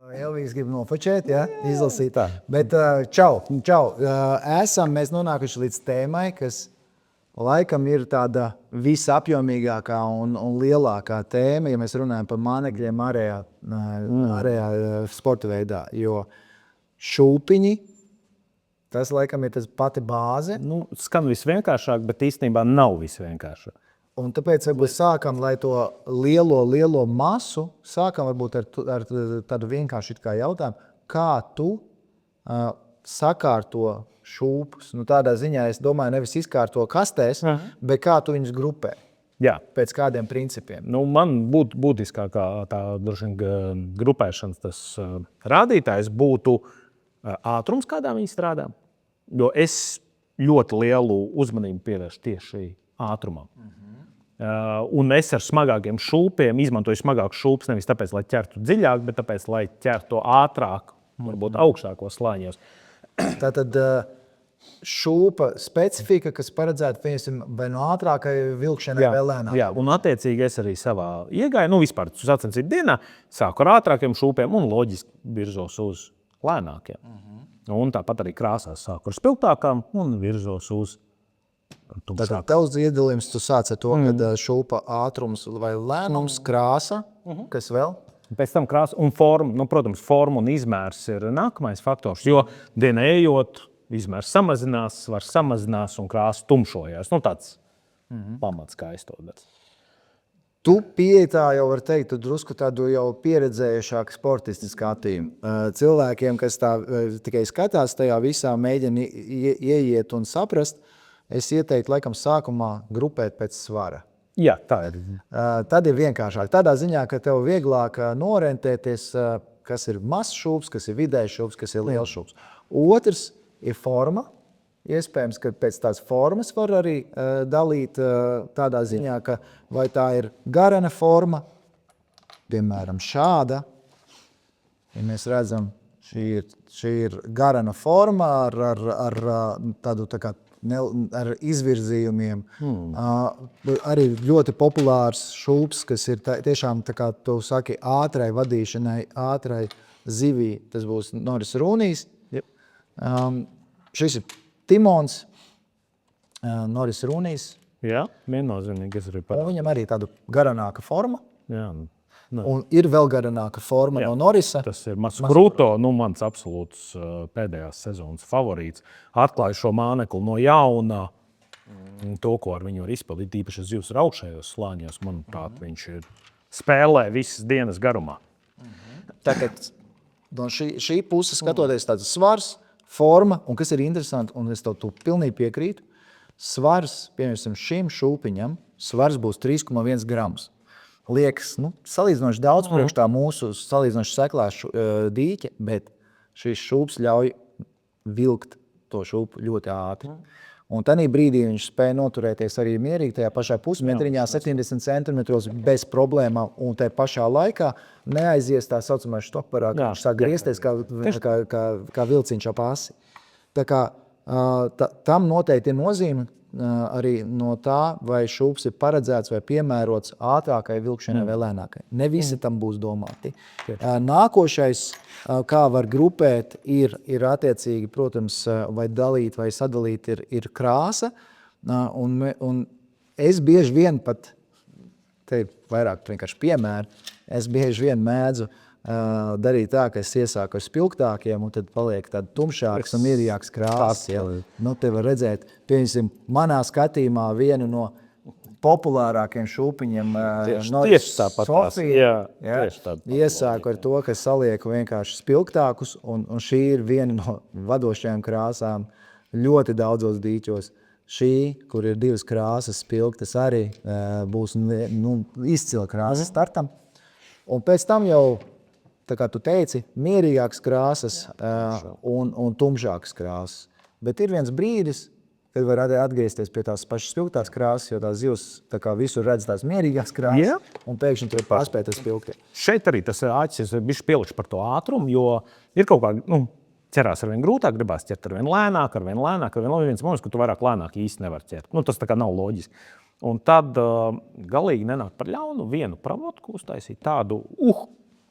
Elvijas grib nofočēt, ja? Izlasīt. Bet čau. Esam mēs nonākuši līdz tēmai, kas laikam ir tāda visapjomīgākā un lielākā tēma, ja mēs runājam par mānekļiem ārējā sporta veidā. Jo šūpiņi, tas laikam ir tas pati bāze. Skan visvienkāršāk, bet īstenībā nav visvienkāršāk. Un tāpēc varbūt sākam, lai to lielo masu, sākam varbūt ar tādu vienkāršu jautājumu, kā tu sakārto šūpus. Tādā ziņā es domāju, nevis izkārto kastēs, bet kā tu viņus grupē. Jā. Pēc kādiem principiem? Man būtiskākā tā droši vien grupēšanas tas rādītājs būtu ātrums, kādā viņi strādā. Jo es ļoti lielu uzmanību pievēršu tieši ātrumam. Un es ar smagākiem šūpiem izmantoju smagākus šūpus nevis tāpēc, lai ķertu dziļāk, bet tāpēc, lai ķertu ātrāk, varbūt augšākos slāņos. Tātad šūpa specifika, kas paredzēta, piemēram, vai no ātrākai vilkšanai vēl lēnāk. Jā, un attiecīgi es arī savā iegāju, vispār sacensību dienā sāku ar ātrākiem šūpiem un loģiski virzos uz lēnākiem. Un tāpat arī krāsās sāku ar spilgtākām un virzos uz Tātad tavs iedalījums, tu sāc ar to, kad šūpa ātrums vai lēnums, krāsa, kas vēl? Pēc tam krāsa un forma. Protams, forma un izmērs ir nākamais faktors, jo dienā ejot, izmērs samazinās, svars samazinās un krāsa tumšojās. Tāds pamats, kā es to daru. Tu pieeji tā jau var teikt, tu drusku tādu jau pieredzējušāku sportistu skatījumu. Cilvēkiem, kas tā tikai skatās tajā visā, mēģina ieiet un saprast, es ieteiktu, laikam, sākumā grupēt pēc svara. Jā, tā ir. Tad ir vienkāršāk. Tādā ziņā, ka tev vieglāk norentēties, kas ir mazs šūps, kas ir vidējs šūps, kas ir liels šūps. Otrs ir forma. Iespējams, ka pēc tās formas var arī dalīt tādā ziņā, ka vai tā ir garena forma, piemēram, šāda. Ja mēs redzam, šī ir garena forma ar tādu tā kā ar izvirzījumiem. Arī ļoti populārs šūps, kas ir tiešām, tā kā tu saki, ātrai vadīšanai, ātrai zivī. Tas būs Noris Rūnijs. Šis ir Timons, Noris Rūnijs. Jā, viennozīmīgi. Un viņam arī tāda garanāka forma. Jā. Un ir vēl garanāka forma no Norisa. Tas ir Maskrūto, mans absolūts pēdējās sezonas favorīts. Atklāju šo mānekli no jauna. To, ko ar viņu var izpildīt, īpaši zivs ar augšējos slāņos, manuprāt, viņš ir spēlē visas dienas garumā. Tagad no šī puses skatoties tāds svars, forma, un kas ir interesanti, un es tev pilnīgi piekrītu, svars, piemēram, šim šūpiņam, svars būs 3,1 grams. Liekas, salīdzinoši daudz priekš tā mūsu salīdzinoši seklā dīķe, bet šis šūps ļauj vilkt to šūpu ļoti ātri. Un tanī brīdī viņš spēja noturēties arī mierīgi tajā pašā pusmetriņā, 70 centimetros bez problēmām, un tajā pašā laikā neaizies tā saucamais štokparā, ka viņš sāk griezties kā vilciņš ap asi. Tā kā tam noteikti ir nozīme arī no tā, vai šūps ir paredzēts vai piemērots ātrākai vilkšanai vai lēnākai. Ne visi tam būs domāti. Nākošais, kā var grupēt, ir attiecīgi, protams, vai dalīt vai sadalīt, ir krāsa. Un es bieži vien pat, te ir vairāk vienkārši piemēri, es bieži vien mēdzu darīt tā, ka es iesāku ar spilgtākiem un tad paliek tāda tumšāks un mierīgāks krāsas. Te var redzēt, piemēram, manā skatījumā vienu no populārākiem šūpiņiem tieši tāpat Sofija. Iesāku ar to, ka salieku vienkārši spilgtākus un šī ir viena no vadošajām krāsām ļoti daudzos dīķos. Šī, kur ir divas krāsas spilgtas, arī būs izcila krāsa startam. Un pēc tam jau, tā kā tu teici, mierīgākas krāsas un tumšākas krāsas. Bet ir viens brīdis, kad var atgriezties pie tās pašas spilgtās krāsas, jo tās zivs tā kā visur redz tās mierīgās krāsas, un pēkšņi tur paspēt ar spilgtiem. Šeit arī tas āķis ir bišķi pieliks par to ātrumu, jo ir kaut kā, ķerās ar vien grūtāk, gribās ķert ar vien lēnāk, ar vien viens moments, ka tu vairāk lēnāk īsti nevar ķert. Tas tā kā nav loģiski. Un tad galīgi nenāk par ļaunu vienu pravotku uztaisīt tādu,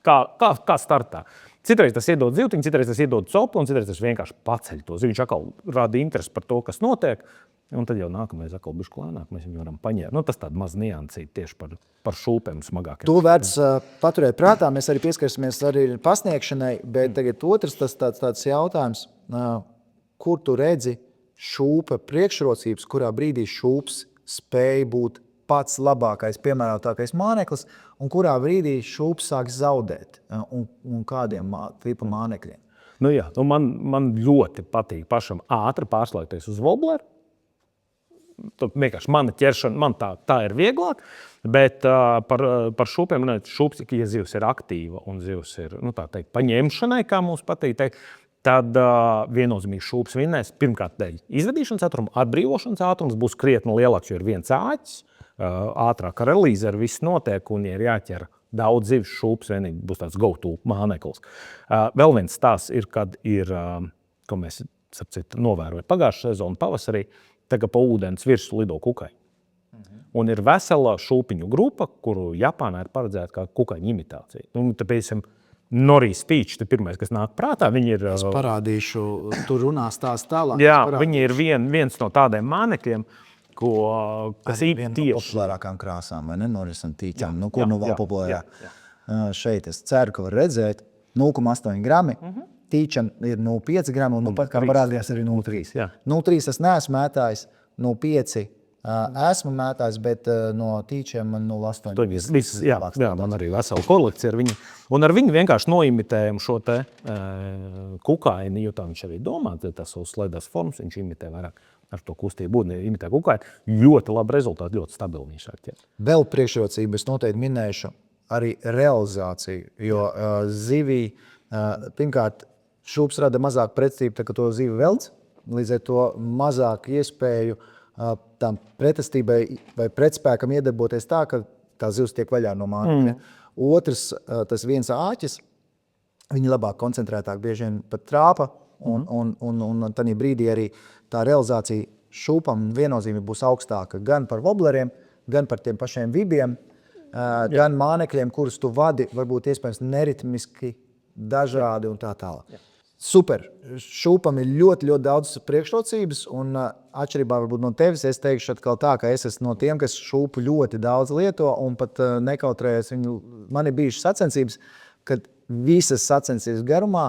kā startā. Citreiz tas iedod zivtiņu, citreiz tas iedod coplu, un citreiz tas vienkārši paceļ to ziviņš, atkal rada interesi par to, kas notiek, un tad jau nākamais atkal bišķi lēnāk mēs viņu varam paņērt. Nu, tas tāda maz niansīta tieši par šūpēm smagākiem. To vērts paturēt prātā, mēs arī pieskarsimies arī pasniegšanai, bet tagad otrs tāds jautājums, kur tu redzi šūpa priekšrocības, kurā brīdī šūps spēja būt pats labākais, piemērotākais māneklis, un kurā brīdī šūps sāk zaudēt, un kādiem tipa mānekļiem. Nu jā, man ļoti patīk pašam ātri pārslēgties uz wobleru. Vienkārši mana ķeršana, man tā ir vieglāk, bet par šūpiem, šūps, ja zivs ir aktīva un zivs ir, tā teikt, paņemšanai, kā mums patīk teikt, tad viennozīmīgi šūps vinnēs. Pirmkārt, dēļ izvedīšanas ātruma, atbrīvošanas ātrums būs krietni lielāks, jo ir viens āķis, ātrāk ar relīzeru viss notiek, un, ja ir jāķer daudz zivs, šūps vienīgi būs tāds go-to māneklis. Vēl viens stāsts ir, kad ir, ko mēs novērojam pagājušā sezonu pavasarī, tagad pa ūdens virsmu lido kukai. Un ir vesela šūpiņu grupa, kuru Japānā ir paredzēta kā kukaiņu imitācija. Tāpēc Norijas Speech, pirmais, kas nāk prātā, viņi ir... Es parādīšu, tur runās tās tālāk. Jā, viņi ir viens no tādiem mānekļiem, kas ir viena no populārākām krāsām, vai ne? Norijas un tīķām. Ko nu vēl populārāk? Šeit es ceru, ka var redzēt 0,8 grami. Tīčam ir 0,5 grami, un pat kā parādījās arī 0,3. 0,3 es neesmu mētājis, 0,5 esmu mētājis, bet no tīčiem man 0,8. Jā, man arī vesela kolekcija ar viņu. Un ar viņu vienkārši noimitējam šo te kukaini, jo tā viņš arī domā, tas savus slēdās formas, viņš imitē vairāk ar to kustību, imitē kukaini. Ļoti labi rezultāti, ļoti stabili viņš sāk ķert. Vēl priekšrocība, es noteikti minēšu arī realizāciju, jo zivī, pirmkārt, šūps rada mazāk pretstību, tā, ka to zivi velc, līdz ar to mazāk iespēju tam pretestībai vai pretspēkam iedarboties tā, ka tā zivs tiek vaļā no mānekļa. Otrs, tas viens āķis, viņi labāk koncentrētāk bieži vien pat trāpa, un tādā brīdī arī tā realizācija šūpam viennozīmīgi būs augstāka gan par wobleriem, gan par tiem pašiem vibiem, gan mānekļiem, kurus tu vadi, varbūt iespējams neritmiski, dažādi un tā tālāk. Super. Šūpam ir ļoti, ļoti daudz priekšrocības, un atšķirībā varbūt no tevis es teikšu atkal tā, ka es esmu no tiem, kas šūpu ļoti daudz lieto un pat nekautrējas viņu. Man ir bijušas sacensības, kad visas sacensības garumā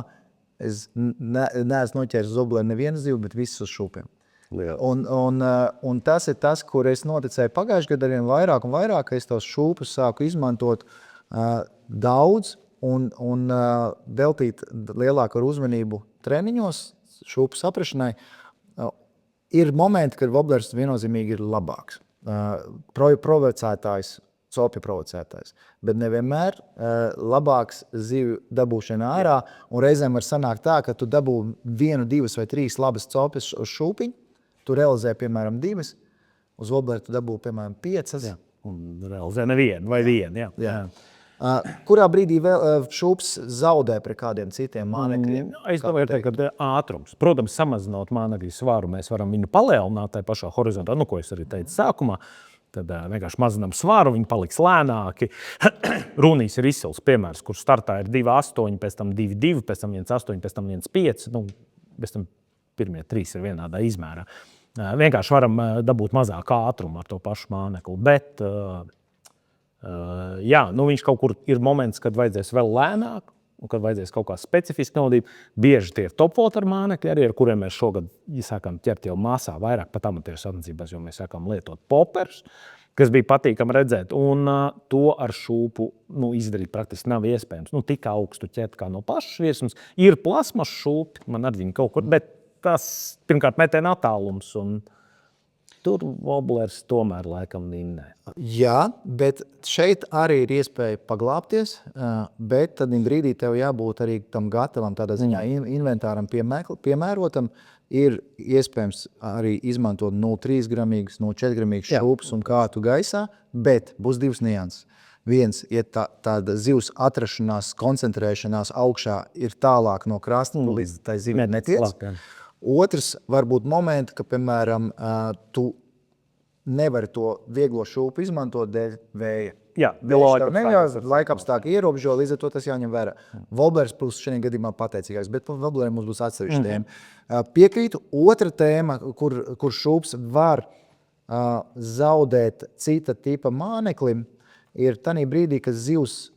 es neesmu noķēris uz wobleru nevienu zivu, bet visas uz šūpiem. Un tas ir tas, kur es noticēju pagājušajā gadā arvien vairāk un vairāk, ka es tos šūpus sāku izmantot daudz, un veltīt lielāku uzmanību treniņos, šūpu saprašanai. Ir momenti, kad woblers viennozīmīgi ir labāks. Provocētājs, copja provocētājs. Bet nevienmēr labāks zivju dabūšana ārā, un reizēm var sanākt tā, ka tu dabū 1, 2 vai 3 labas copjas uz šūpiņu, tu realizē, piemēram, 2, uz wobleru tu dabū, piemēram, 5. Jā, un realizē nevienu vai vienu, jā. Kurā brīdī vēl šūps zaudē pret kādiem citiem mānekļiem? Es domāju, ka ātrums. Protams, samazinot mānekļu svaru, mēs varam viņu palielināt tajā pašā horizontā, ko es arī teicu sākumā. Tad vienkārši mazinām svaru, viņi paliks lēnāki. Runīs ir izcils piemērs, kur startā ir 2,8, pēc tam 2,2, pēc tam 1,8, pēc tam 1,5. Pēc tam pirmie 3 ir vienādā izmērā. Vienkārši varam dabūt mazāk ātrumu ar to pašu mānekli, bet... viņš kaut kur ir moments, kad vajadzēs vēl lēnāk, un kad vajadzēs kaut kā specifiski naudību. Bieži tie ir top-water mānekļi, arī ar kuriem mēs šogad sākam ķert jau masā vairāk pat amatieru sacensībās, jo mēs sākam lietot poppers, kas bija patīkami redzēt. Un to ar šūpu izdarīt praktiski nav iespējams. Tik augstu ķert kā no pašas virsmas. Ir plasmas šūpi, man ar viņu kaut kur, bet tas pirmkārt metiena attālums un tur woblers tomēr laikam ninnē. Jā, bet šeit arī ir iespēja paglābties, bet tad brīdī tev jābūt arī tam gatavam, tādā ziņā inventāram piemērotam. Ir iespējams arī izmantot 0,3 gramīgas, 0,4 gramīgas šūpus un kātu gaisā, bet būs 2 nianses. Viens, ja tāda zivs atrašanās, koncentrēšanās augšā ir tālāk no krasta, līdz tai zivs netiec. Otrs var būt momenti, ka, piemēram, tu nevari to vieglo šūpu izmantot dēļ vēja. Jā, laika apstākļi ierobežo, līdz ar to tas jāņem vērā. Woblers plus šajā gadījumā pateicīgāks, bet par Wobleriem mums būs atsevišķa tēma. Piekrītu, otra tēma, kur šūps var zaudēt cita tipa māneklim, ir tanī brīdī, kad zivs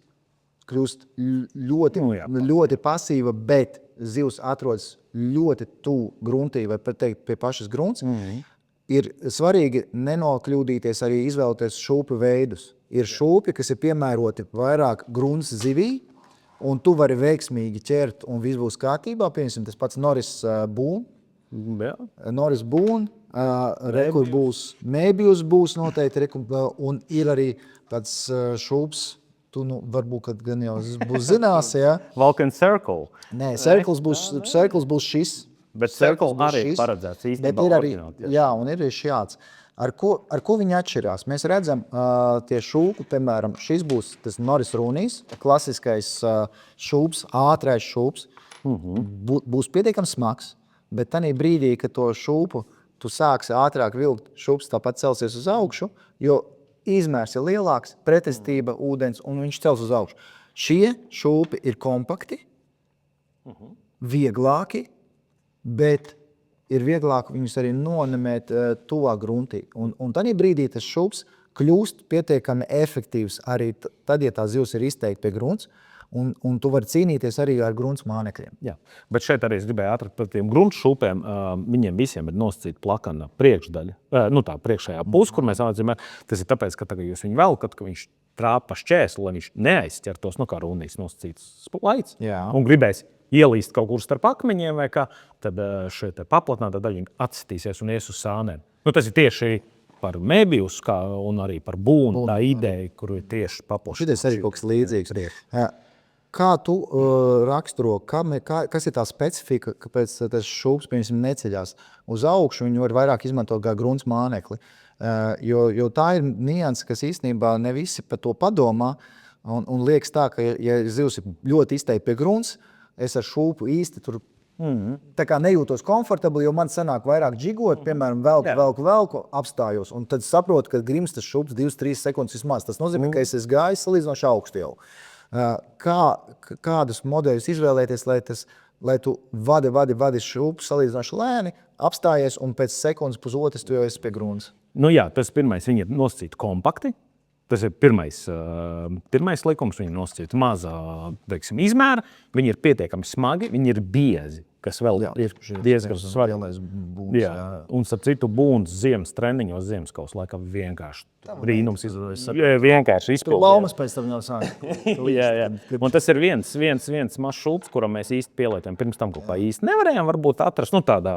kļūst ļoti pasīva, bet zivs atrodas ļoti tuvu gruntī vai pateikt pie pašas grunts. Ir svarīgi nenokļūdīties arī izvēlēties šūpu veidus. Ir šūpi, kas ir piemēroti vairāk grunts zivī, un tu vari veiksmīgi ķert, un viss būs kārtībā. Piemēram, tas pats Norris Boone. Norris Boone, kur būs Mēbijus būs noteikti, un ir arī tāds šūps, tu varbūt, kad gan jau būs zinās, ja? Vulcan Circle. Nē, Circles būs šis. Bet Circle arī paredzēts īstenībā oriģināli. Jā, un ir šāds. Ar ko viņi atšķirās? Mēs redzam tie šūku, piemēram, šis būs tas Norris Runijs, klasiskais šūps, ātrais šūps. Būs pietiekami smags, bet tanī brīdī, kad to šūpu tu sāksi ātrāk vilkt, šūps tāpat celsies uz augšu, jo izmērs ir lielāks, pretestība, ūdens, un viņš cels uz augšu. Šie šūpi ir kompakti, vieglāki, bet ir vieglāk viņus arī nonemēt tuvā gruntī. Un tādā brīdī tas šūps kļūst pietiekami efektīvs arī tad, ja tā zivs ir izteikti pie grunts, un tu vari cīnīties arī ar grunts mānekļiem. Jā, bet šeit arī es gribēju atrast par tiem grunts šūpiem. Viņiem visiem ir nosacīta plakana priekšdaļa, tā priekšējā puse, kur mēs atzīmē. Tas ir tāpēc, ka tagad jūs viņu velkat, ka viņš trāpa šķēsli, lai viņš neaizķertos, kā Runijs nosacīts laids, un gribēs ielīst kaut kur starp akmeņiem vai kā, tad šie paplatnātā daļa viņi atstīsies un ies uz sānēm. Tas ir tieši par Mēbijus un arī par Boone tā ideja, kuru ir tieši paplašināta. Šitais arī kaut kas līdzīgs. Kā tu raksturo, kas ir tā specifika, kāpēc tas šūps, piemēram, neceļās uz augšu, viņu var vairāk izmantot kā grunts mānekli? Jo tā ir nianse, kas īstenībā ne visi par to padomā, un liekas tā, ka ja zivs ir ļoti izteikti pie grunts, es ar šūpu īsti tur tā kā nejūtos komfortabli, jo man sanāk vairāk džigot, piemēram, velku, apstājos, un tad saprotu, ka grims tas šūps 2-3 sekundes vismaz. Tas nozīmē, ka es esmu gājis salīdzinoši augstu jau. Kādus modeļus izvēlēties, lai tu vadi šūpu salīdzinoši lēni, apstājies, un pēc sekundes pusotras tu jau esi pie grunts? Tas pirmais, viņi ir nosacīti kompakti. Tas ir pirmais likums, viņi nosacīti mazā, izmēra, viņi ir pietiekami smagi, viņi ir biezi, kas vēl ir diezgan svarīgi. Un starp citu Boone ziemas treniņos, ziemas laikam vienkārši brīnums vienkārši izpildīt. Tu laumas pēc tam jau sāk. Un tas ir viens mazs šūps, kuram mēs īsti pielietojam. Pirms tam kaut kā īsti nevarējām varbūt atrast, tādā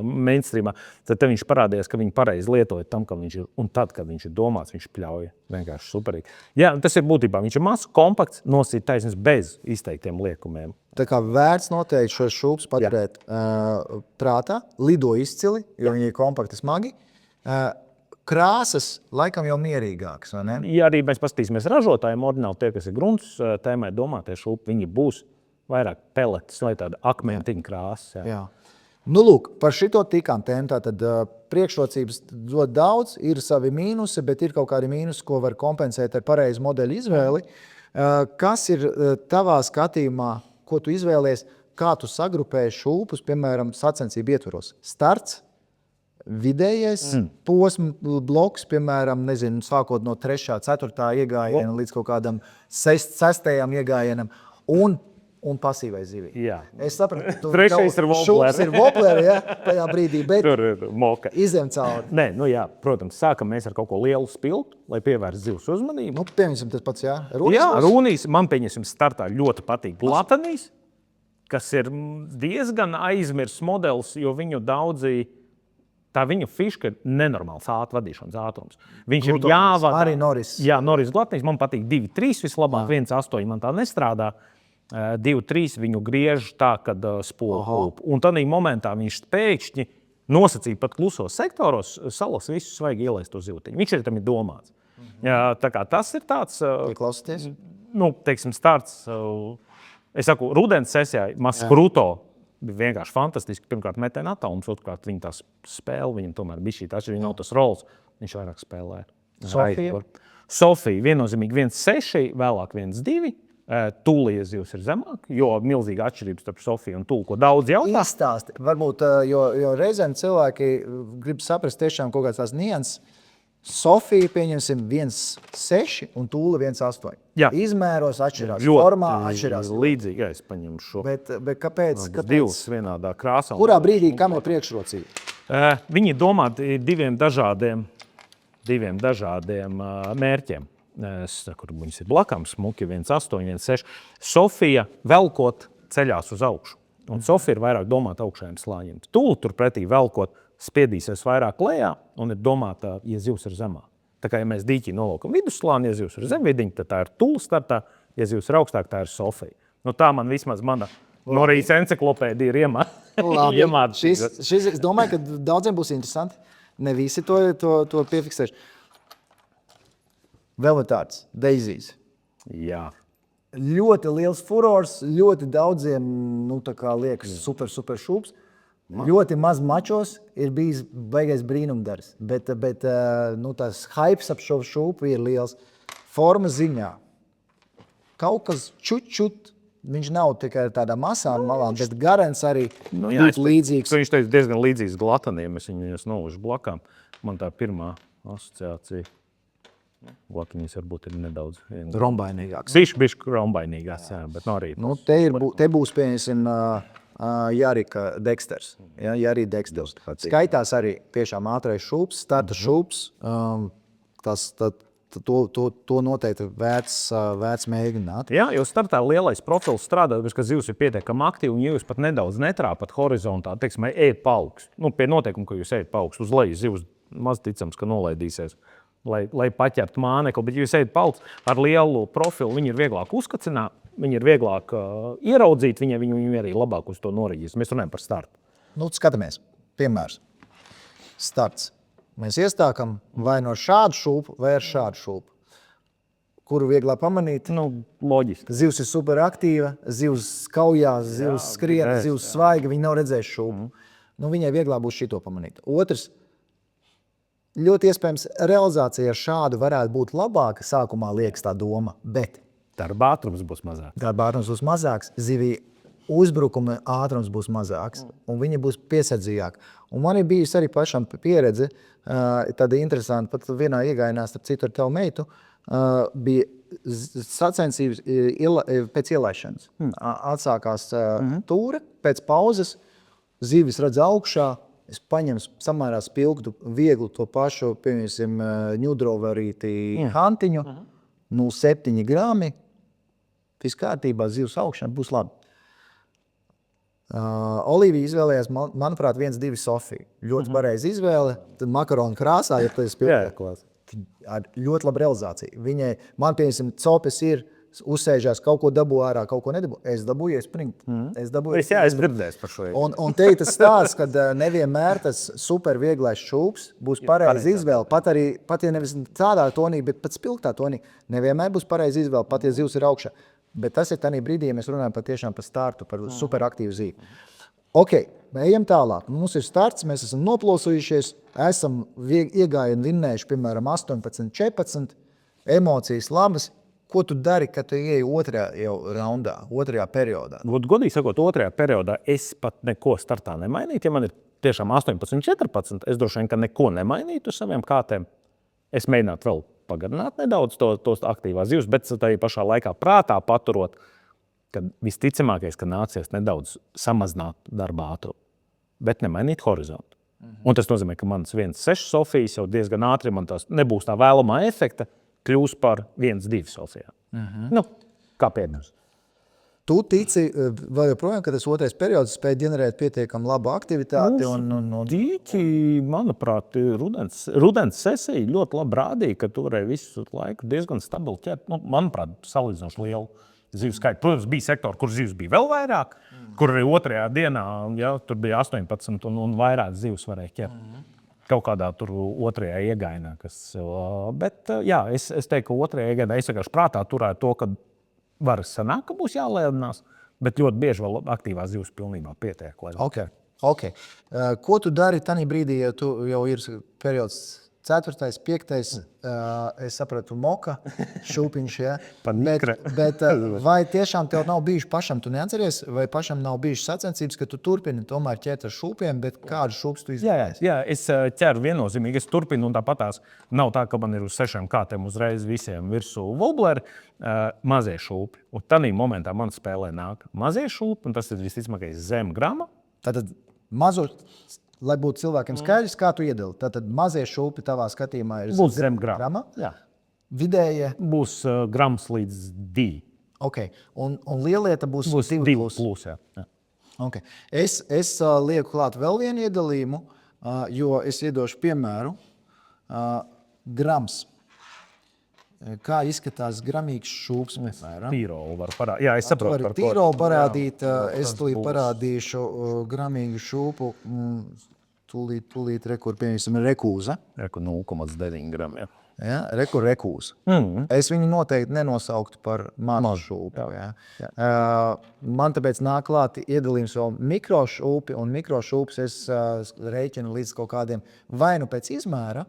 mainstreamā. Tad viņš parādījās, ka viņi pareizi lietoja tam, ka viņš ir, un tad, kad viņš ir domāts, viņš pļauja. Vienkārši superīgi. Jā, tas ir būtībā, viņš ir mazs, kompakts, nosīt taisnības bez izteiktiem liekumiem. Tā kā vērts noteikti šos šūpus paturēt prātā, lido izcili, jo viņi ir kompakti smagi. Krāsas laikam jau mierīgākas, vai ne? Ja arī mēs paskatīsimies ražotājiem, ordināli tie, kas ir grunts tēmai domātie šūpi, viņi būs vairāk peletes vai tāda akmentiņa krāsas. Jā. Lūk, par šito tikām tēmu, tātad priekšrocības dod daudz, ir savi mīnusi, bet ir kaut kādi mīnusi, ko var kompensēt ar pareizu modeļu izvēli. Kas ir tavā skatījumā, ko tu izvēlies, kā tu sagrupēji šūpus, piemēram, sacensību ietvaros? Starts, vidējais posma bloks, piemēram, sākot no 3., 4. iegājiena līdz kaut kādam 6. iegājienam, un pasīvai zivī. Jā. Es sapratu, Trešais ir Wobbler. Šūps ir Wobbler, ja, tajā brīdī, bet tur ir moka. Izem cauri. Nē, protams, sākam mēs ar kaut ko lielu spiltu, lai pievērst zivs uzmanību. Piemēram, tas pats, jā. Runijs, man pieņemsim startā ļoti patīk Platanijs, kas ir diezgan aizmirsts modelis, jo viņu daudzi, tā viņa fiška ir nenormāls vadīšanas ātrums. Viņš ir jāvada. Arī Norris. Jā, Norris Glatnijs, man patīk 2-3 vislabāk, 1-8 man tā nestrādā. 2-3 viņu griež tā, kad spola kūp. Un tādā momentā viņš pēkšņi nosacīja pat klusos sektoros, salas visus vajag ielaist uz zivtiņu. Viņš ir tam ir domāts. Tā kā tas ir tāds, Klausieties? starts, es saku, rudens sesijā Maskruto bija vienkārši fantastiski. Pirmkārt metiena attālums, otrkārt viņa tās spēle, viņam tomēr bija šī taču, viņa nav tas rols, viņš vairāk spēlē. Sofija? Sofija viennozīmīgi 1,6, vēlāk 1,2. Tūlīja zivs ir zemāk, jo milzīga atšķirība starp Sofiju un tūlu, ko daudz jautā. Izstāsti. Varbūt, jo reizēm cilvēki grib saprast tiešām kaut kāds tās nianses. Sofija, pieņemsim, 1,6 un tūle 1,8. Jā. Izmēros atšķirās, formā atšķirās. Līdzīgi, es paņemu šo. Bet kāpēc? Divas vienādā krāsā. Kurā brīdī, kam ir priekšrocība? Viņi domāti diviem dažādiem mērķiem. Kur viņas ir blakām, smuki 1,8, 1,6. Sofija velkot ceļās uz augšu. Un Sofija ir vairāk domāta augšējiem slāņiem. Tūle turpretī velkot spiedīsies vairāk lejā un ir domāta, ja zivs ir zemā. Tā kā, ja mēs dīķī nolokam vidusslāni, ja zivs ir zemvidiņa, tad tā ir tūle startā, ja zivs ir augstāk, tā ir Sofija. Nu, tā man vismaz mana Norijas enciklopēdija ir iemācīta. Es domāju, ka daudziem būs interesanti. Ne visi to piefiksēšu. Vēl tāds Daisies. Jā. Ļoti liels furors, ļoti daudziem, liekas, super šūps. Ļoti maz mačos ir bijis baigais brīnumdars, bet tas hypes ap šo šūpu ir liels. Forma ziņā. Kaut kas čut, viņš nav tikai tādā masām malām, bet garants arī ļoti līdzīgs. Viņš teica diezgan līdzīgs glataniem, es viņus nolūžu blakām. Man tā pirmā asociācija. Glatiņas varbūt ir nedaudz rombainīgāks. Bišķi rombainīgās, jā, bet no arī. Te būs, pieņemsim, Jarika Deksters. Ja, Jarī Deksters. Skaitās arī tiešām ātrais šūps, starta šūps. To noteikti vērts mēģināt. Jā, jo startā lielais profils strādā, ka zivs ir pietiekami aktīvi un jūs pat nedaudz netrāpat horizontā, teiksim, ejat pa augstu. Pie noteikuma, ka jūs ejat pa augstu, uz leju zivs maz ticams, ka nolaidīsies. Lai paķertu mānekli, bet jūs ejat pa augstu ar lielu profilu, viņi ir vieglāk uzkacināt, viņi ir vieglāk ieraudzīt, viņi arī labāk uz to noriģīs. Mēs runājam par startu. Skatāmies, piemērs. Starts. Mēs iestākam vai no šādu šūpu, vai ar šādu šūpu. Kuru vieglāk pamanīt? Loģiski. Zivs ir superaktīva, zivs kaujās, zivs skrien, zivs svaiga, viņi nav redzējuši šūpu. Viņai vieglāk būs šito pamanīt. Otrs. Ļoti iespējams, realizācija ar šādu varētu būt labāka, sākumā liekas tā doma, bet darba ātrums būs mazāks, zivī uzbrukuma ātrums būs mazāks, un viņa būs piesardzīgāka. Un man ir bijusi arī pašam pieredze, tāda interesanta, pat vienā iegājienā, starp citu ar tavu meitu, bija sacensības pēc ielaišanas. Atsākās tūre, pēc pauzes, zivis redz augšā, es paņemu samērā spilgtu, vieglu to pašu, piemēram, ņudroverīti hantiņu, 0,7 grami, viss kārtībā, zivs augšana būs labi. Olivija izvēlējās, manuprāt, 1,2 Sofiju. Ļoti pareizi izvēle, tad makaronu krāsā, ja tas ir ar ļoti labu realizāciju. Viņai, man piemēram, copes ir, uzsēžās, kaut ko dabū ārā, kaut ko nedabū. Es dabūju springt. Es dzirdēju par šo. Un te ir tas stāsts, kad nevienmēr tas super vieglais šūps būs pareizi izvēle. Pat ja nevis tādā tonī, bet pat spilgtā tonī, nevienmēr būs pareizi izvēle, pat ja zivs ir augšā. Bet tas ir tādā brīdī, ja mēs runājam patiešām par startu, par superaktīvu zīvi. Ok, ejam tālāk. Mums ir starts, mēs esam noplosījušies, esam iegājienu vinnējuši, piemēram, 18, 14, emocijas labas. Ko tu dari, kad tu ieeji otrajā raundā, otrajā periodā? Godīgi sakot, otrajā periodā es pat neko startā nemainītu. Ja man ir tiešām 18, 14, es droši vien, ka neko nemainītu uz saviem kātēm. Es mēģinātu vēl pagarināt nedaudz tos aktīvās zivs, bet tajā pašā laikā prātā paturot, ka visticamākais, ka nācies nedaudz samazināt darba ātrumu, bet nemainīt horizontu. Un tas nozīmē, ka manas 1,6 Sofijas jau diezgan ātri, man tās nebūs tā vēlamā efekta, kļūs par 1,2 Sofijā. Kā pēdējums. Tu tici vēl joprojām, ka tas otrais periods spēja ģenerēt pietiekami labu aktivitāti? Dīķi, manuprāt, rudens sesija ļoti labi rādīja, ka tu varēji visu laiku diezgan stabili ķert. Manuprāt, salīdzinoši lielu zivs skaitu. Protams, bija sektori, kur zivs bija vēl vairāk, kur arī otrajā dienā, tur bija 18 un vairāk zivs varēja ķert. Kaut kādā tur otrajā iegājienā. Bet jā, es teiktu, ka otrajā iegājienā es vienkārši prātā turēju to, ka var sanākt, ka būs jālēdinās, bet ļoti bieži vēl aktīvā zivs pilnībā pietiek. Ok. Ko tu dari tajā brīdī, ja tu jau ir periods 4., 5. Es sapratu moka šūpiņš, ja? bet vai tiešām tev nav bijuši pašam, tu neatceries, vai pašam nav bijuši sacensības, ka tu turpini tomēr ķert ar šūpiem, bet kādu šūps tu izvēlies? Jā, es ķeru viennozīmīgi, es turpinu, un tāpatās nav tā, ka man ir uz 6 kātiem uzreiz visiem virsū wobbleri, mazie šūpi. Un tādā momentā man spēlē nāk mazie šūpi, un tas ir visticamākais zem grama. Tātad mazo, lai būtu cilvēkiem skaidrs, kā tu iedali. Tātad mazie šūpi tavā skatījumā ir Būs zem grama. Jā. Vidējie? Būs grams līdz 2. Okay. Un lielieta būs 2 plus. Jā. Okay. Es lieku klāt vēl vienu iedalījumu, jo es iedošu piemēru. Grams. Kā izskatās gramīgs šūps? Tīrolu var parādīt. Jā, es saprotu, par ko. Tīrolu parādīt, es tūlīt parādīšu gramīgu šūpu. Tūlīt rekur, piemēram, rekūza. 0,9 gramu. Ja? Rekūza. Es viņu noteikti nenosauktu par mazu šūpu. Ja? Man tāpēc nāk klāt iedalījums vēl mikrošūpi, un mikrošūpes es rēķinu līdz kaut kādiem vai nu pēc izmēra.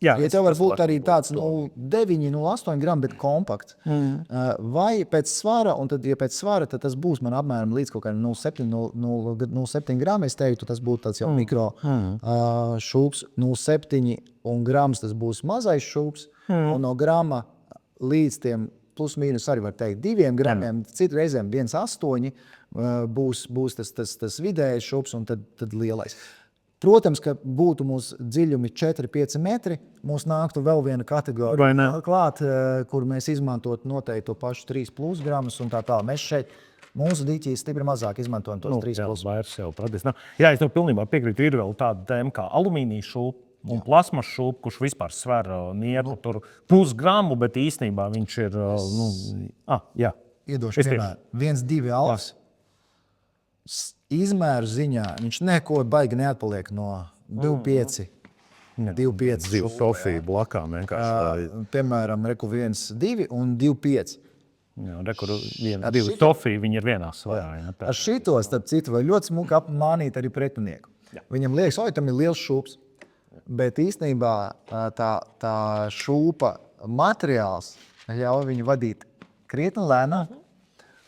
Ja tev var būt arī tāds 0,9, 0,8 gramu, bet kompakts. Vai pēc svara, un tad, ja pēc svara, tad tas būs man apmēram līdz kaut kādiem 0,7 gramu. Es teiktu, tas būtu tāds jau mikro šūps. 0,7 un grams tas būs mazais šūps. Un no grama līdz tiem plus mīnus arī var teikt 2 gramiem, citu reizēm 1,8 būs tas vidējais šūps un tad lielais. Protams, ka būtu mūsu dziļumi 4-5 metri, mums nāktu vēl viena kategorija klāt, kur mēs izmantotu noteikti to pašu 3+ gramus un tā. Mēs šeit mūsu dīķī stipri mazāk izmantojam tos 3+. Jā, es tev pilnībā piekrītu. Ir vēl tāda tēma kā alumīnija šūpa un plasmas šūpa, kurš vispār sver nieku tur pusgramu, bet īstenībā viņš ir... Iedošu piemēru. 1,2 alfs. Izmēru ziņā viņš neko baigi neatpaliek no 2,5. 2,5. Sofija blakām vienkārši. Piemēram, reku 1,2 un 2,5. Jā, reku 1,2. Sofija, viņi ir vienā svajā. Ar šito, starp citu, var ļoti smuki apmānīt arī pretinieku. Viņam liekas, tam ir liels šūps. Bet īstenībā tā šūpa materiāls ļauj viņu vadīt krietni lēnāk.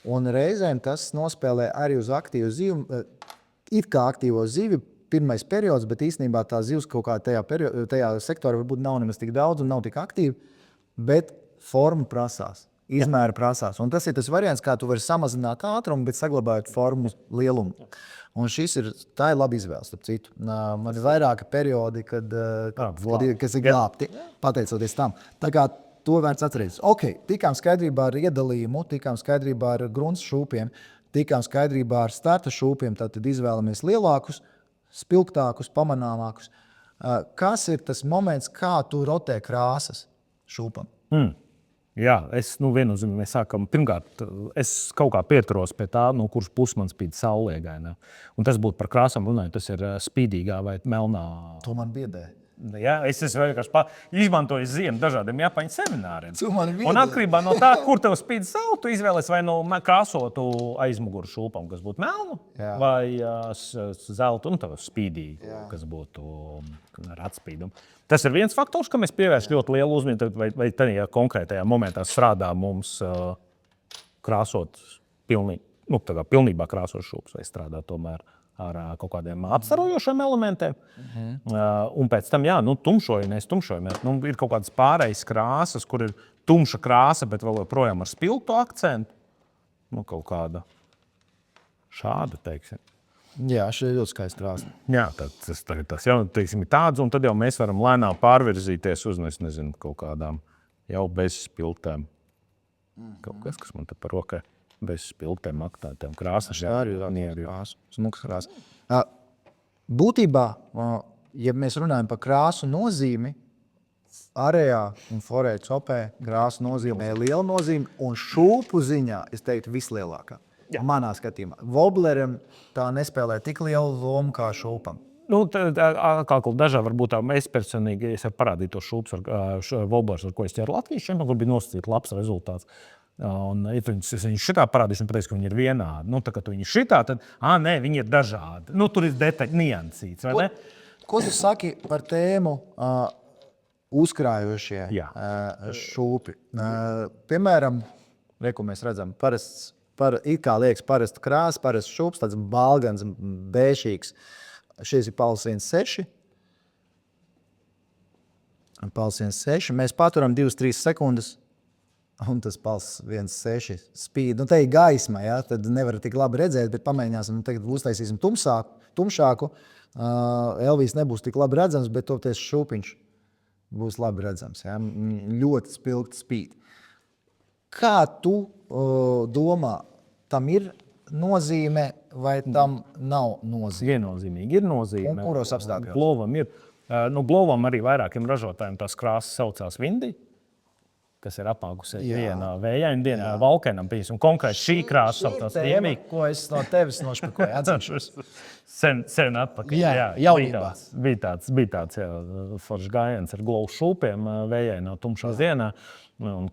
Un reizēm tas nospēlē arī uz aktīvu zivi, it kā aktīvo zivi, pirmais periods, bet īstenībā tā zivs kaut kā tajā sektorā varbūt nav nemaz tik daudz un nav tik aktīva, bet forma prasās, izmēra prasās. Un tas ir tas variants, kā tu vari samazināt ātrumu, bet saglabājot formu lielumu. Un tā ir laba izvēle, starp citu. Man ir vairāki periodi, kas ir glābti, pateicoties tam. Tā kā to vērts atcerēties. Tikām skaidrībā ar iedalījumu, tikām skaidrībā ar grunts šūpiem, tikām skaidrībā ar starta šūpiem, tad izvēlamies lielākus, spilgtākus, pamanāmākus. Kas ir tas moments, kā tu rotē krāsas šūpam? Jā, viennozīmīgi mēs sākam. Pirmkārt, es kaut kā pieturos pie tā, no kuras puses man spīd saulēgaina. Un tas būtu par krāsām runājot, tas ir spīdīgā vai melnā. To man biedē. Jā, es vienkārši izmantoju ziemu dažādiem Japāņu semināriem. Un atkarībā no tā, kur tev spīd saule, tu izvēlies vai no krāsotu aizmuguru šūpam, kas būtu melnu, vai zeltu un tev spīdīgi, kas būtu ar atspīdumu. Tas ir viens faktors, ka mēs pievēršam ļoti lielu uzmanību, vai tajā konkrētajā momentā strādā mums krāsot pilnībā krāsot šūpas vai strādā tomēr ar kaut kādiem apstarojošiem elementiem. Un pēc tam, tumšojamies. Ir kaut kādas pārējas krāsas, kur ir tumša krāsa, bet vēl joprojām ar spilgtu akcentu. Kaut kāda šāda, teiksim. Jā, šī ir ļoti skaista krāsa. Jā, tas jau teiksim, ir tāds, un tad jau mēs varam lēnām pārvirzīties uz, kaut kādām jau bez spilgtēm. Kaut kas man te par rokai. Bez spilgtēm, aktātēm krāsas. Jā, arī krāsa. Smuks krāsa. Būtībā, ja mēs runājam par krāsu nozīmi, arējā un forē copē krāsu nozīmē liela nozīme, un šūpu ziņā, es teiktu, vislielākā. Manā skatījumā. Wobblerim tā nespēlē tik lielu lomu kā šūpam. Dažā varbūt tā, es personīgi, es parādīju to šūpas ar wobblers, ar ko es ķeru Latvijas čempionu, kur bija nosacīt labs rezultāts. Un, ja viņi šitā parādīs un pateiks, ka viņi ir vienādi, tā kā tu viņi šitā, tad, nē, viņi ir dažādi. Tur ir detaļi niansīts, vai ne? Ko tu saki par tēmu uzkrājošie šūpi. Piemēram, ko mēs redzam, it kā liekas parasts krāsa, parasts šūps, tāds balgans, bēšīgs. Šis ir pals 1.6. Pals 1.6. Mēs paturam 2-3 sekundes, un tas pals 1.6 spīd. Te ir gaisma, ja? Tad nevar tik labi redzēt, bet pamēģināsim, tagad uztaisīsim tumšāku. Elvijas nebūs tik labi redzams, bet toties šūpiņš būs labi redzams. Ja? Ļoti spilgti spīd. Kā tu domā, tam ir nozīme vai tam nav nozīme? Viennozīmīgi ir nozīme. Un kuros apstākļos? Blovam ir. Blovam arī vairākiem ražotājiem tās krāsas saucās Vindi, kas ir apmākusi vienā vējaina dienā, Valkenam. Un konkrēti šī krāsa saucās Iemī. Ko es no tevis nošpikoju, atzīšos. Sen atpakaļ. Jaunībā. Bija tāds foršs gājiens ar glovu šūpiem vējainā tumšā dienā,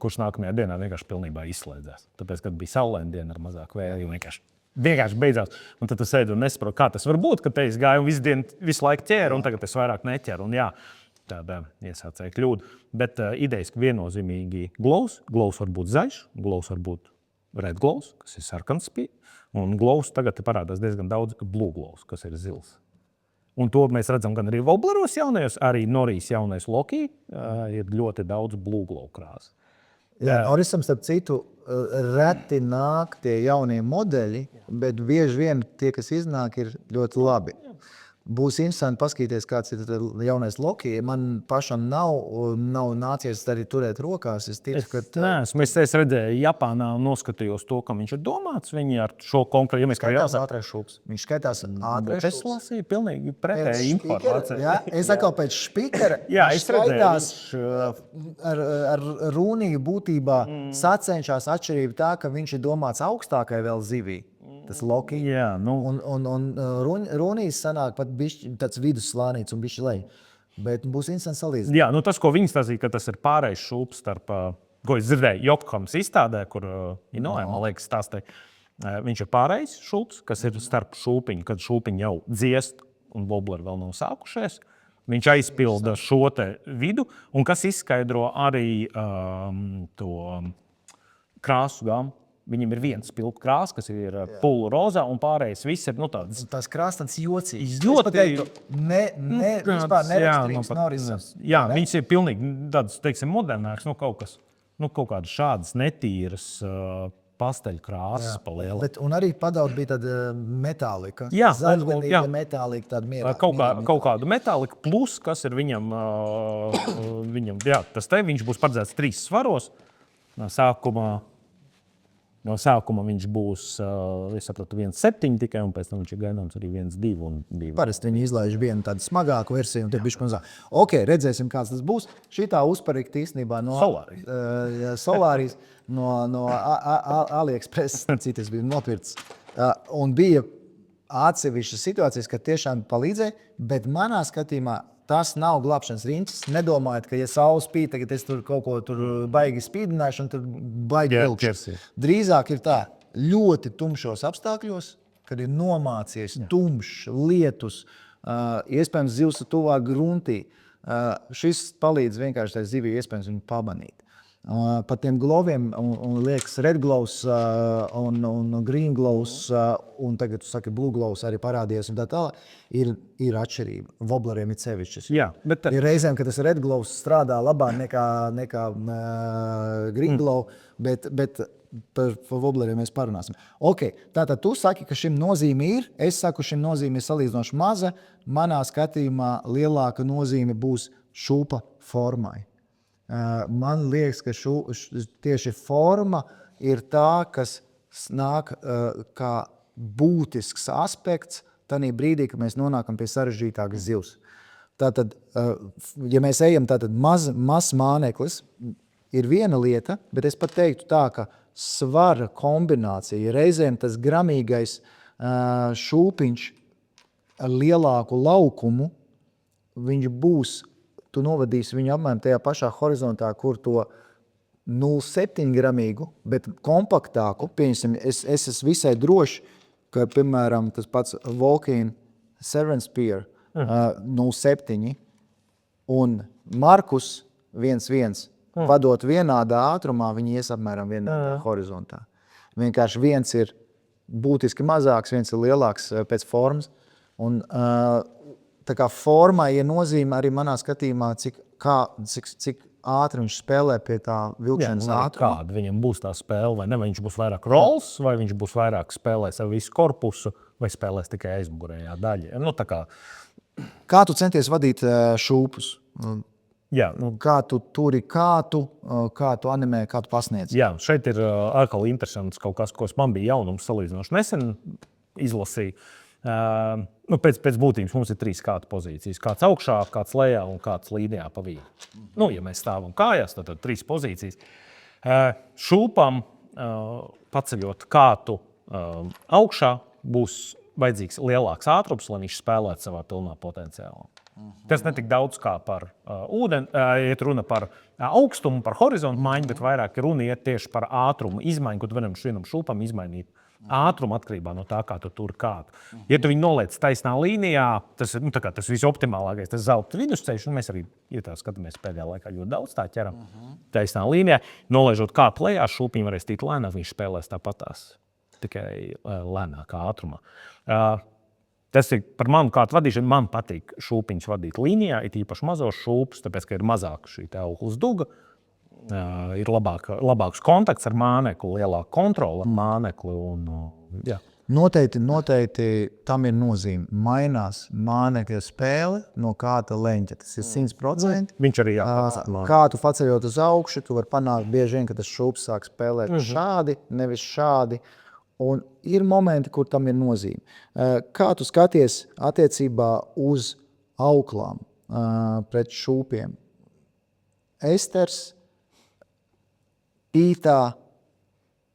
kurš nākamajā dienā vienkārši pilnībā izslēdzās. Tāpēc, kad bija saulaina diena ar mazāk vēja, vienkārši beidzās. Un tad tu sēdi un nesaproti, kā tas var būt, ka te es gāju un visu laiku ķēru, un tagad es vairāk neķeru. Un tāda iesācēja kļūda. Bet idejiski viennozīmīgi glows var būt zaļš, glows var būt red glows, kas ir sarkans spīd, un glows tagad parādās diezgan daudz blue glows, kas ir zils. Un to mēs redzam gan arī Wobbleros jaunajos, arī Norijas jaunais Loki ir ļoti daudz blue glow krāsu. Norrisam, starp citu, reti nāk tie jaunie modeļi, bet bieži vien tie, kas iznāk, ir ļoti labi. Būs interesanti paskatīties, kāds ir jaunais Loki. Man pašam nav nācies arī turēt rokās. Es redzēju Japānā un noskatījos to, kam viņš ir domāts. Viņi ar šo konkrētu, skaitās ātrais šūps. Viņš skaitās ātrais šūps. Es lasīju pilnīgi pretēji informāciju. Es atkal pēc špikera. Es skaitās ar rūniju būtībā sacenšās atšķirība tā, ka viņš ir domāts augstākai vēl zivī. Tas Loki. Un Rūnijas sanāk pat tāds vidusslānīts un bišķi lej. Bet būs interesanti salīdzināt. Tas, ko viņi stāstīja, ka tas ir pārējais šūps starp, ko es dzirdēju Yokohamas izstādē, kur Inoue, man liekas, stāstīja. Viņš ir pārējais šūps, kas ir starp šūpiņu, kad šūpiņu jau dziest un wobbleri vēl nav sākušies. Viņš aizpilda šo te vidu, un kas izskaidro arī to krāsu gāmu. Viņam ir viens spilgts krāsa, kas ir pulu rozā, un pārējais viss ir tādas. Tās krāsas jūcīgas. Vispār neraksturīgs Norrisams. Viņas ir pilnīgi tādas, teiksim, modernākas, kaut kādas šādas netīras pasteļu krāsas pa lielu. Un arī padaut bija tāda metālika. Zaļgalīga metālika, tāda mierā. Kaut kādu metāliku, plus, kas ir viņam tas te, viņš būs paredzēts 3 svaros. No sākuma viņš būs, es sapratu, 1.7 tikai, un pēc tam viņš ir gaidāms arī 1.2 un 2. Parasti viņi izlaiž vienu tādu smagāku versiju, un te bišķi mazāk. Ok, redzēsim, kāds tas būs. Šitā uzparikta īstenībā no Solārijas, no AliExpress, citas bija nopirts. Un bija atsevišķas situācijas, kad tiešām palīdzēja, bet manā skatījumā tas nav glābšanas riņķis. Nedomājiet, ka, ja saule spīd, tagad es tur kaut ko baigi spīdināšu un tur baigi ilgšu. Drīzāk ir tā, ļoti tumšos apstākļos, kad ir nomācies tumšs, lietus, iespējams zivs tuvāk gruntī. Šis palīdz vienkārši tai zivī iespējams viņu pamanīt. Par tiem gloviem, un liekas, red glows un green glows, un tagad tu saki blue glows arī parādījies un tā tālāk, ir atšķirība. Wobbleriem ir sevišķis. Ir reizēm, ka tas red glows strādā labāk nekā green glow, bet par wobbleriem mēs parunāsim. Ok, tātad tu saki, ka šim nozīme ir, es saku, šim nozīme ir salīdzinoši maza, manā skatījumā lielāka nozīme būs šūpa formai. Man liekas, ka tieši forma ir tā, kas nāk kā būtisks aspekts tanī brīdī, kad mēs nonākam pie sarežģītākas zivs. Tātad, ja mēs ejam mazs māneklis, ir viena lieta, bet es pat teiktu tā, ka svara kombinācija, reizēm tas gramīgais šūpiņš ar lielāku laukumu, viņš būs. Tu novadīsi viņu apmēram tajā pašā horizontā, kur to 0,7 gramīgu, bet kompaktāku. Pieņemsim, es esmu visai droši, ka, piemēram, tas pats Vulcan Seven Spear 0,7 un Markus 1-1. Vadot vienādā ātrumā, viņi ies apmēram vienādā horizontā. Vienkārši viens ir būtiski mazāks, viens ir lielāks pēc formas. Un, tā kā formai ir nozīme arī manā skatījumā, cik ātri viņš spēlē pie tā vilkšanas ātruma. Kāda viņam būs tā spēle, vai ne? Vai viņš būs vairāk rolls, vai viņš būs vairāk spēlēs ar visu korpusu, vai spēlēs tikai aizmugurējā daļa. Nu, tā kā... Kā tu centies vadīt šūpus? Jā, kā tu turi kātu, kā tu animē, kā tu pasniedz? Jā, šeit ir atkal interesants kaut kas, ko man bija jaunums salīdzinoši nesen izlasīju. Pēc būtības mums ir 3 kātu pozīcijas. Kāds augšā, kāds lejā un kāds līnijā pa vidu. Ja mēs stāvam kājās, tad 3 pozīcijas. Šūpam paceļot kātu augšā būs vajadzīgs lielāks ātrums, lai viņš spēlētu savā pilnā potenciālā. Tas ne tik daudz kā par ūdeni, iet runa par augstumu, par horizontu maiņu, bet vairāk runa iet tieši par ātrumu izmaiņu, ko tu varam švienam šūpam izmainīt ātrumu atkarībā no tā, kā tu tur kādu. Ja tu viņu noliec taisnā līnijā, tas ir tas visoptimālākais, tas zelta vidusceļš, un mēs arī skatāmies pēdējā laikā ļoti daudz tā ķeram. Taisnā līnijā, noliežot kādu lejā, šūpiņu varēs tīt lēnāk, viņš spēlēs tāpatās, tikai lēnākā ātrumā. Tas ir par manu kādu vadīšanu. Man patīk šūpiņus vadīt līnijā, it īpaši mazos šūpus, tāpēc, ka ir mazāka šī auglas duga, ir labāks kontakts ar mānekli, lielāka kontrola ar mānekli. Jā. Noteikti tam ir nozīme. Mainās mānekļa spēle no kāta leņķa. Tas ir 100%. Viņš arī kā tu paceļot uz augšu, tu vari panākt bieži vien, ka tas šūps sāk spēlēt šādi, nevis šādi. Un ir momenti, kur tam ir nozīme. Kā tu skaties attiecībā uz auklām pret šūpiem? Esters, pītā,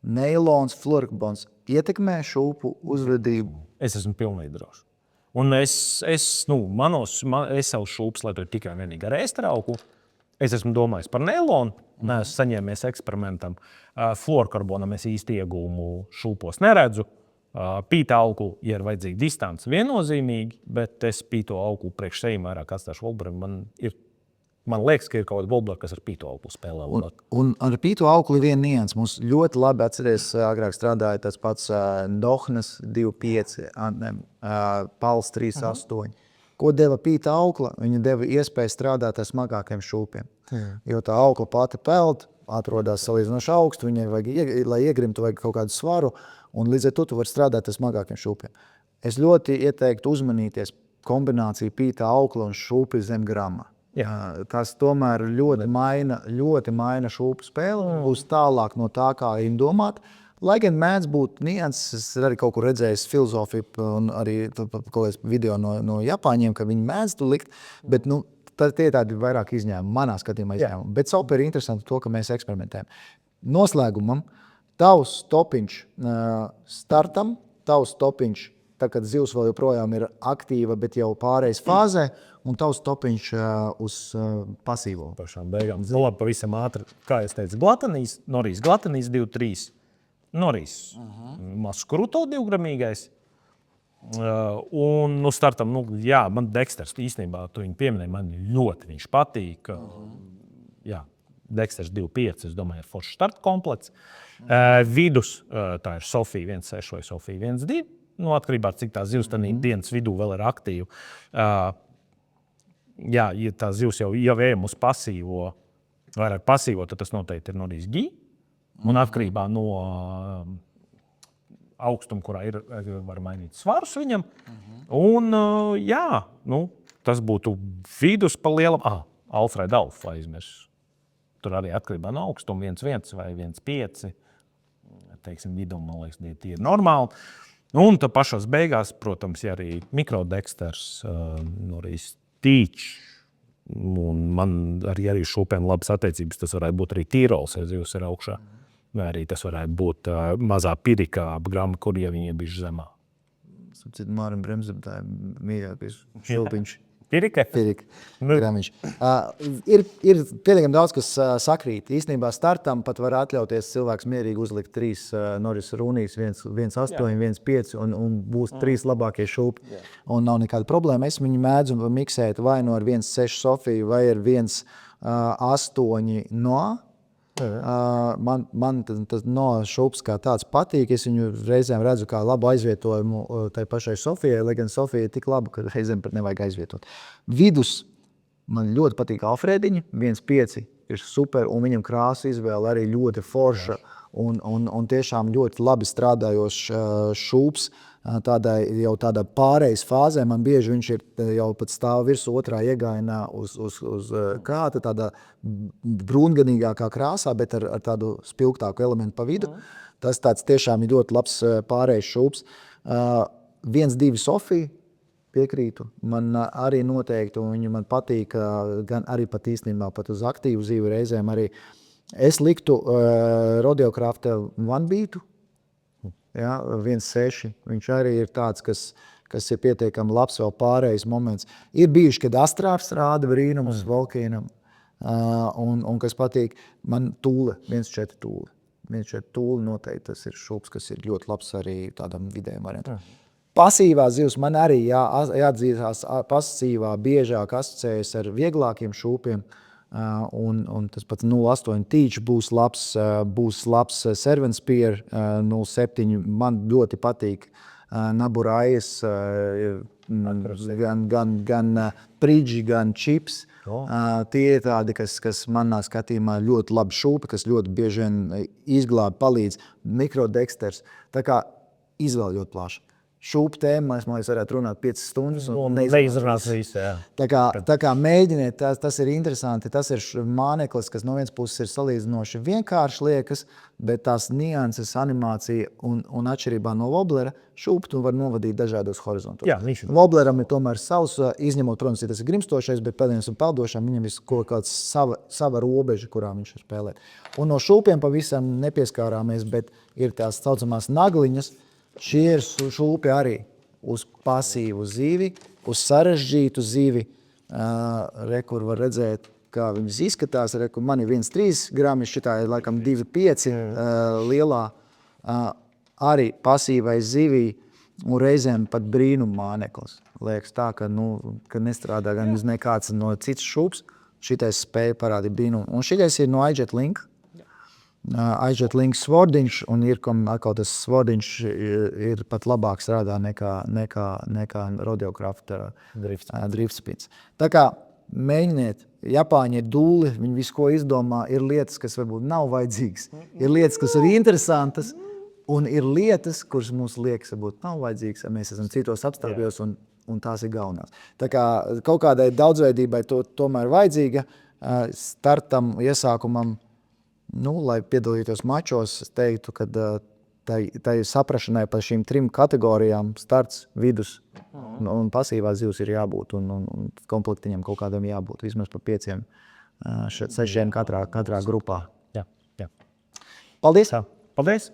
neilons, fluorokarbons ietekmē šūpu uzvedību? Es esmu pilnīgi drošs. Un es savu šūpus lietoju tikai vienīgi ar ēstera auklu. Es esmu domājis par neilonu, neesmu saņēmies eksperimentam. Fluorokarbonam es īsti iegūmu šūpos neredzu. Pīta auklu, ja ir vajadzīga distance, viennozīmīgi, bet es pīto auklu priekš sevi vairāk atstāšu volblerim. Man liekas, ka ir kaut kāda volblera, kas ar pīto auklu spēlē. Un ar pīto auklu ir viena nianse. Mums ļoti labi atceries, agrāk strādāja tas pats Dohnas 2.5, Pals 3.8. Ko deva pīta aukla? Viņa deva iespēju strādāt ar smagākiem šūpiem. Jo tā aukla pati peld, atrodas salīdzinoši augstu, viņai vajag, lai iegrimtu, vajag kaut kādu svaru, un līdz ar to tu vari strādāt ar smagākiem šūpiem. Es ļoti ieteiktu uzmanīties kombināciju pīta aukla un šūpi zem grama. Tas tomēr ļoti maina šūpu spēli, būs tālāk no tā, kā viņam domāt. Lai gan mēdz būt nianses, es arī kaut kur redzējis filozofiju un arī kaut kāds video no Japāņiem, ka viņi mēdz to likt, bet tie tādi vairāk izņēmumi, manā skatījumā izņēmumi. Bet super interesanti to, ka mēs eksperimentējam. Noslēgumam, tavs topiņš startam, tavs topiņš, tā, kad zivs vēl joprojām ir aktīva, bet jau pārējais fāzē, un tavs topiņš uz pasīvo. Pašām beigām. Labi, pavisam ātri, kā es teicu, glatanīs, Norīs glatanīs 2-3. Norīs, Maskruto 2-gramīgais. Un startam, man Dexters īstenībā, tu viņu pieminēji, man ļoti viņš patīk. Dexters 2.5, es domāju, ir foršs starta komplekts. Vidus, tā ir Sofija 1.6 vai Sofija 1.2. Atkarībā ar cik tā zivs dienas vidū vēl ir aktīva. Ja tā zivs jau ejam uz pasīvo, vairāk pasīvo, tad tas noteikti ir Norīs G. Un atkarībā no augstuma, kurā var mainīt svarus viņam. Un tas būtu vidus pa lielam. Alfred Alfa aizmirst. Tur arī atkarībā no augstuma 1.1 vai 1.5. Teiksim, vidum, man liekas, tie ir normāli. Un tad pašās beigās, protams, ja arī mikrodexters, Norīs Teach. Un man arī šūpēm labas attiecības. Tas varētu būt arī Tīrols, ja zivs ir augšā. Vai arī tas varētu būt mazā pirika ap gramu, kur ja viņi ir bijuši zemā. Mārim Bremzem, tā ir mīļākais šūpiņš. Pirika. Gramiņš. Ir pietiekami daudz, kas sakrīt. Īstenībā startam pat var atļauties cilvēks mierīgi uzlikt 3 Norris Runijs, 1.8, 1.5 un būs 3 labākie šūpi. Un nav nekāda problēma. Es viņu mēdzu miksēt vai no ar 1.6 Sofiju vai ar 1.8 Noa. Man tas no šūps kā tāds patīk. Es viņu reizēm redzu kā labu aizvietojumu tai pašai Sofijai, lai gan Sofija ir tik laba, ka reizēm pat nevajag aizvietot. Vidus man ļoti patīk Alfrēdiņi, 1.5 ir super, un viņam krāsu izvēle arī ļoti forša un tiešām ļoti labi strādājošs šūps. Tādā pārejas fāzē man bieži viņš ir jau pat stāv virs otrā iegainā uz krāta, tādā brūnganīgākā krāsā, bet ar tādu spilgtāku elementu pa vidu. Tas tāds tiešām ir ļoti labs pārejas šūps. 1.2 Sofija piekrītu. Man arī noteikti, un viņa man patīk, gan arī pat īstenībā pat uz aktīvu zīvi reizēm arī. Es liktu Radiocrafta OneBeatu. Ja, 1.6. Viņš arī ir tāds, kas ir pietiekami labs vēl pārējais moments. Ir bijuši, kad Astrārs rāda brīnumus Volkīnam, un kas patīk, man Tūle, 1.4 Tūle. 1.4 Tūle noteikti tas ir šūps, kas ir ļoti labs arī tādam vidējam variantam. Pasīvā zivs man arī jāatzīstās, pasīvā biežāk asociējas ar vieglākiem šūpiem. Un tas pats 0.8 Teach būs labs Servant Spear 0.7. Man ļoti patīk Naburajas, gan Pridži, gan Chips. Tie ir tādi, kas manā skatījumā ļoti labi šūpi, kas ļoti bieži vien izglābi, palīdz. Mikrodexters. Tā kā izvēle ļoti plaša. Šūpu tēmu mēs varētu runāt 5 stundas un neizrunāt visu, jā. Tā kā mēģiniet, tas ir interesanti. Tas ir māneklis, kas no vienas puses ir salīdzinoši vienkārši liekas, bet tās nianses, animācija un atšķirībā no Wobblera šūpu tu var novadīt dažādos horizontos. Jā, Wobbleram ir tomēr savs, izņemot, protams, ja tas ir grimstošais, bet pēdējais un peldošam viņam ir kaut kāds sava robeža, kurā viņš ir spēlēt. Un no šūpiem pavisam nepieskārāmies, bet ir tās saucamās nagliņas. Šie ir šūpi arī uz pasīvu zivi, uz sarežģītu zivi. Kur var redzēt, kā viņas izskatās. Man ir 1,3 grami, šitā ir laikam 2,5 lielā. Arī pasīvai zivī un reizēm pat brīnum māneklis. Liekas tā, ka nestrādā gan nekāds no cits šūps. Šitais spēja parādīt brīnumu. Un šitais ir no iJet Link. iJet Link svordiņš, un ir atkal tas svordiņš ir pat labāk strādā nekā Radiocrafta driftspins. Tā kā mēģiniet, Japāņi ir dūli, viņi visu ko izdomā, ir lietas, kas varbūt nav vajadzīgas, ir lietas, kas ir interesantas, un ir lietas, kuras mums liekas, varbūt nav vajadzīgas, ja mēs esam citos apstākļos, un tās ir galvenās. Tā kā kaut kādai daudzveidībai tomēr vajadzīga startam, iesākumam, lai piedalītos mačos, es teiktu, ka tai saprašanai par šīm 3 kategorijām starts, vidus un pasīvā zivs ir jābūt, un komplektiņam kaut kādam jābūt, vismaz pa 5, 6 katrā grupā. Jā. Paldies! Paldies!